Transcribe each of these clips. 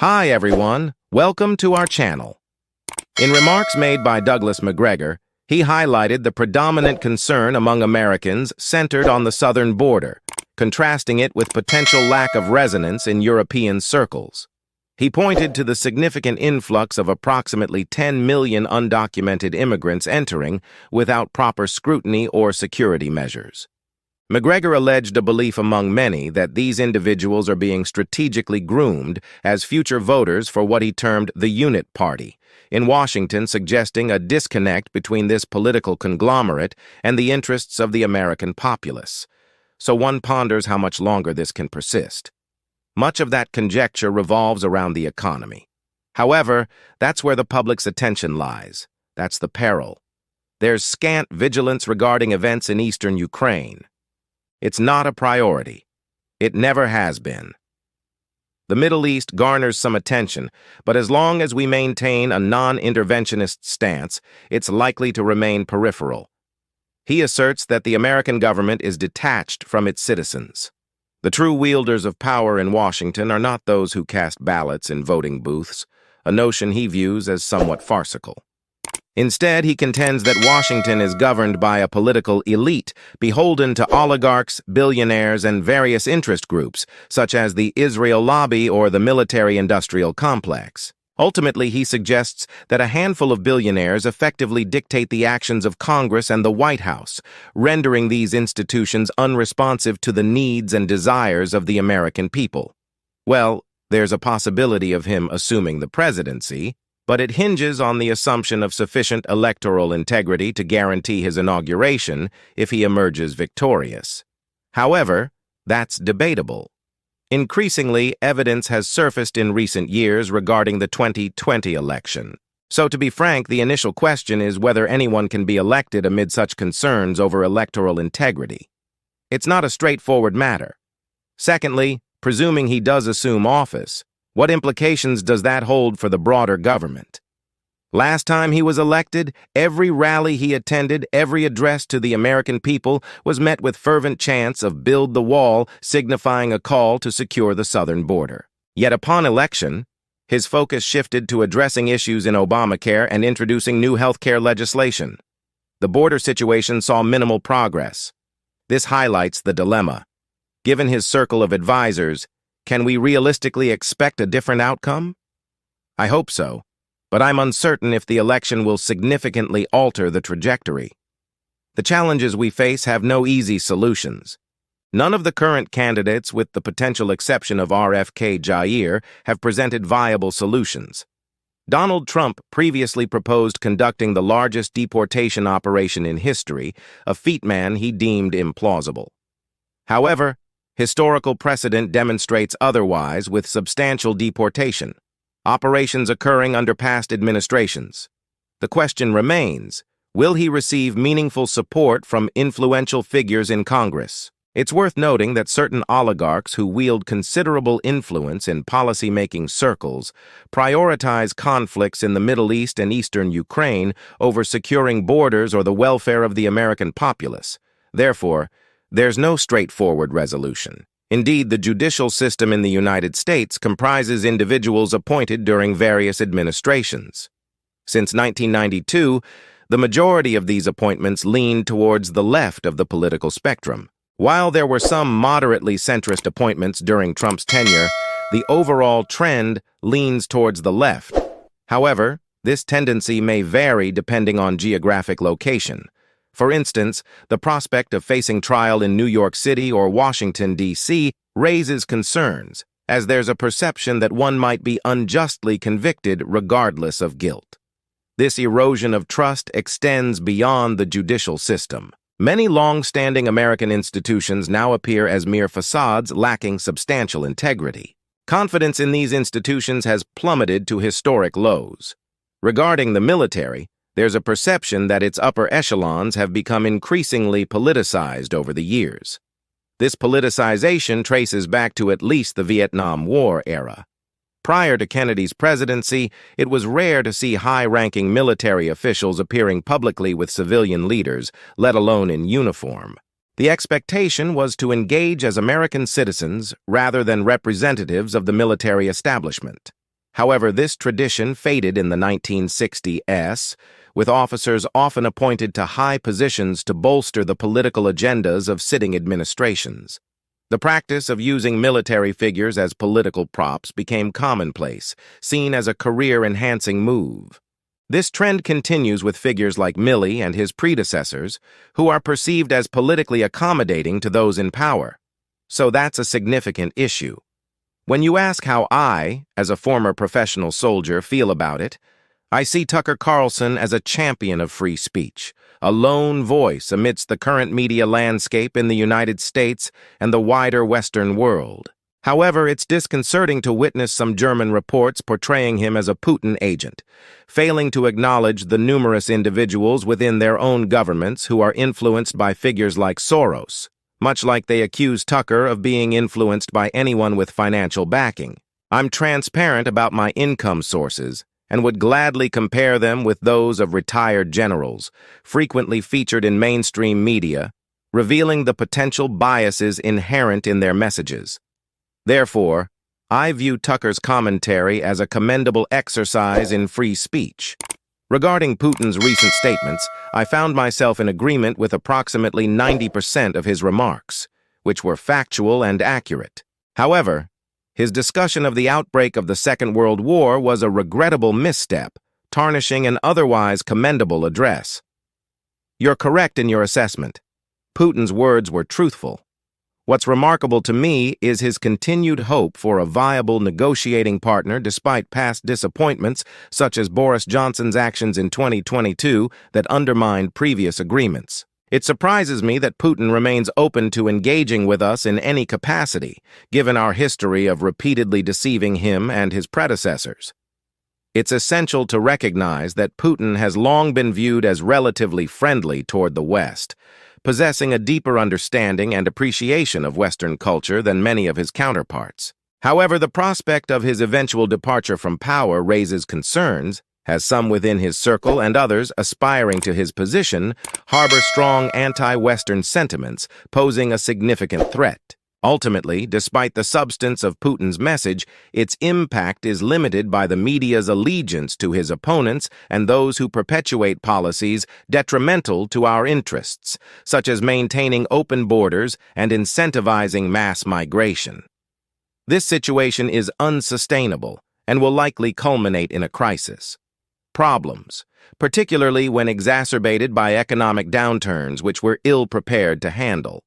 Hi everyone, welcome to our channel. In remarks made by Douglas Macgregor, he highlighted the predominant concern among Americans centered on the southern border, contrasting it with potential lack of resonance in European circles. He pointed to the significant influx of approximately 10 million undocumented immigrants entering without proper scrutiny or security measures. Macgregor alleged a belief among many that these individuals are being strategically groomed as future voters for what he termed the Unit Party, in Washington suggesting a disconnect between this political conglomerate and the interests of the American populace. So one ponders how much longer this can persist. Much of that conjecture revolves around the economy. However, that's where the public's attention lies. That's the peril. There's scant vigilance regarding events in eastern Ukraine. It's not a priority. It never has been. The Middle East garners some attention, but as long as we maintain a non-interventionist stance, it's likely to remain peripheral. He asserts that the American government is detached from its citizens. The true wielders of power in Washington are not those who cast ballots in voting booths, a notion he views as somewhat farcical. Instead, he contends that Washington is governed by a political elite beholden to oligarchs, billionaires, and various interest groups, such as the Israel lobby or the military-industrial complex. Ultimately, he suggests that a handful of billionaires effectively dictate the actions of Congress and the White House, rendering these institutions unresponsive to the needs and desires of the American people. Well, there's a possibility of him assuming the presidency, but it hinges on the assumption of sufficient electoral integrity to guarantee his inauguration if he emerges victorious. However, that's debatable. Increasingly, evidence has surfaced in recent years regarding the 2020 election. So to be frank, the initial question is whether anyone can be elected amid such concerns over electoral integrity. It's not a straightforward matter. Secondly, presuming he does assume office, what implications does that hold for the broader government? Last time he was elected, every rally he attended, every address to the American people was met with fervent chants of "Build the Wall," signifying a call to secure the southern border. Yet upon election, his focus shifted to addressing issues in Obamacare and introducing new health care legislation. The border situation saw minimal progress. This highlights the dilemma. Given his circle of advisors, can we realistically expect a different outcome? I hope so, but I'm uncertain if the election will significantly alter the trajectory. The challenges we face have no easy solutions. None of the current candidates, with the potential exception of RFK Jr., have presented viable solutions. Donald Trump previously proposed conducting the largest deportation operation in history, a feat he deemed implausible. However, historical precedent demonstrates otherwise with substantial deportation, operations occurring under past administrations. The question remains, will he receive meaningful support from influential figures in Congress? It's worth noting that certain oligarchs who wield considerable influence in policy-making circles prioritize conflicts in the Middle East and eastern Ukraine over securing borders or the welfare of the American populace. Therefore, there's no straightforward resolution. Indeed, the judicial system in the United States comprises individuals appointed during various administrations. Since 1992, the majority of these appointments leaned towards the left of the political spectrum. While there were some moderately centrist appointments during Trump's tenure, the overall trend leans towards the left. However, this tendency may vary depending on geographic location. For instance, the prospect of facing trial in New York City or Washington, D.C. raises concerns, as there's a perception that one might be unjustly convicted regardless of guilt. This erosion of trust extends beyond the judicial system. Many long-standing American institutions now appear as mere facades lacking substantial integrity. Confidence in these institutions has plummeted to historic lows. Regarding the military, there's a perception that its upper echelons have become increasingly politicized over the years. This politicization traces back to at least the Vietnam War era. Prior to Kennedy's presidency, it was rare to see high-ranking military officials appearing publicly with civilian leaders, let alone in uniform. The expectation was to engage as American citizens rather than representatives of the military establishment. However, this tradition faded in the 1960s, with officers often appointed to high positions to bolster the political agendas of sitting administrations. The practice of using military figures as political props became commonplace, seen as a career-enhancing move. This trend continues with figures like Milley and his predecessors, who are perceived as politically accommodating to those in power. So that's a significant issue. When you ask how I, as a former professional soldier, feel about it, I see Tucker Carlson as a champion of free speech, a lone voice amidst the current media landscape in the United States and the wider Western world. However, it's disconcerting to witness some German reports portraying him as a Putin agent, failing to acknowledge the numerous individuals within their own governments who are influenced by figures like Soros, much like they accuse Tucker of being influenced by anyone with financial backing. I'm transparent about my income sources and would gladly compare them with those of retired generals, frequently featured in mainstream media, revealing the potential biases inherent in their messages. Therefore, I view Tucker's commentary as a commendable exercise in free speech. Regarding Putin's recent statements, I found myself in agreement with approximately 90% of his remarks, which were factual and accurate. However, his discussion of the outbreak of the Second World War was a regrettable misstep, tarnishing an otherwise commendable address. You're correct in your assessment. Putin's words were truthful. What's remarkable to me is his continued hope for a viable negotiating partner despite past disappointments, such as Boris Johnson's actions in 2022 that undermined previous agreements. It surprises me that Putin remains open to engaging with us in any capacity, given our history of repeatedly deceiving him and his predecessors. It's essential to recognize that Putin has long been viewed as relatively friendly toward the West, possessing a deeper understanding and appreciation of Western culture than many of his counterparts. However, the prospect of his eventual departure from power raises concerns, as some within his circle and others aspiring to his position harbor strong anti-Western sentiments, posing a significant threat. Ultimately, despite the substance of Putin's message, its impact is limited by the media's allegiance to his opponents and those who perpetuate policies detrimental to our interests, such as maintaining open borders and incentivizing mass migration. This situation is unsustainable and will likely culminate in a crisis. Problems, particularly when exacerbated by economic downturns which we're ill-prepared to handle.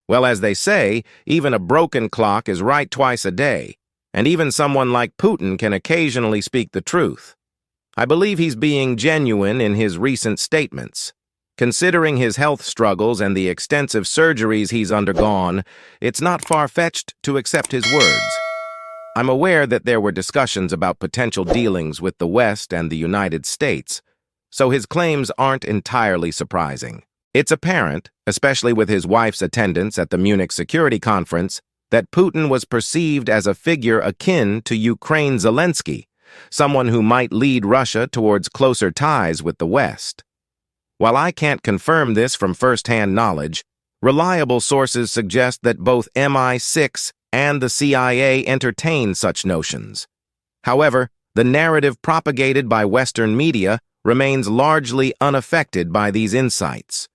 Well, as they say, even a broken clock is right twice a day, and even someone like Putin can occasionally speak the truth. I believe he's being genuine in his recent statements. Considering his health struggles and the extensive surgeries he's undergone, it's not far-fetched to accept his words. I'm aware that there were discussions about potential dealings with the West and the United States, so his claims aren't entirely surprising. It's apparent, especially with his wife's attendance at the Munich Security Conference, that Putin was perceived as a figure akin to Ukraine Zelensky, someone who might lead Russia towards closer ties with the West. While I can't confirm this from first-hand knowledge, reliable sources suggest that both MI6 and the CIA entertain such notions. However, the narrative propagated by Western media remains largely unaffected by these insights.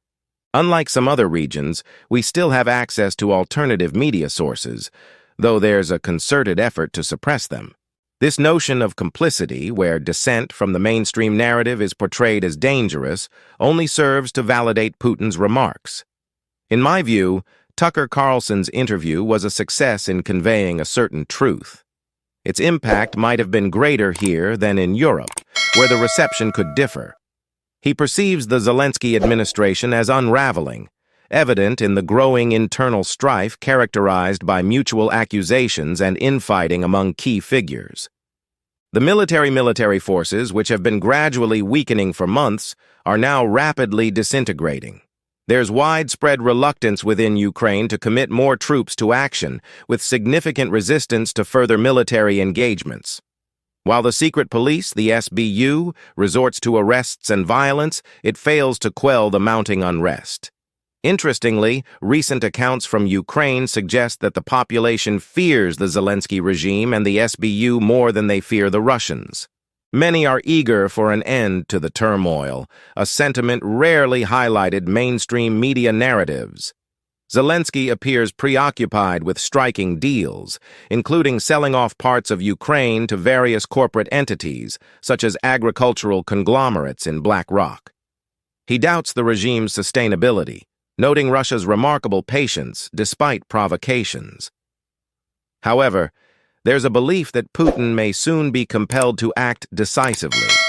Unlike some other regions, we still have access to alternative media sources, though there's a concerted effort to suppress them. This notion of complicity, where dissent from the mainstream narrative is portrayed as dangerous, only serves to validate Putin's remarks. In my view, Tucker Carlson's interview was a success in conveying a certain truth. Its impact might have been greater here than in Europe, where the reception could differ. He perceives the Zelensky administration as unraveling, evident in the growing internal strife characterized by mutual accusations and infighting among key figures. The military forces, which have been gradually weakening for months, are now rapidly disintegrating. There's widespread reluctance within Ukraine to commit more troops to action, with significant resistance to further military engagements. While the secret police, the SBU, resorts to arrests and violence, it fails to quell the mounting unrest. Interestingly, recent accounts from Ukraine suggest that the population fears the Zelensky regime and the SBU more than they fear the Russians. Many are eager for an end to the turmoil, a sentiment rarely highlighted mainstream media narratives. Zelensky appears preoccupied with striking deals, including selling off parts of Ukraine to various corporate entities, such as agricultural conglomerates in Black Rock. He doubts the regime's sustainability, noting Russia's remarkable patience despite provocations. However, there's a belief that Putin may soon be compelled to act decisively.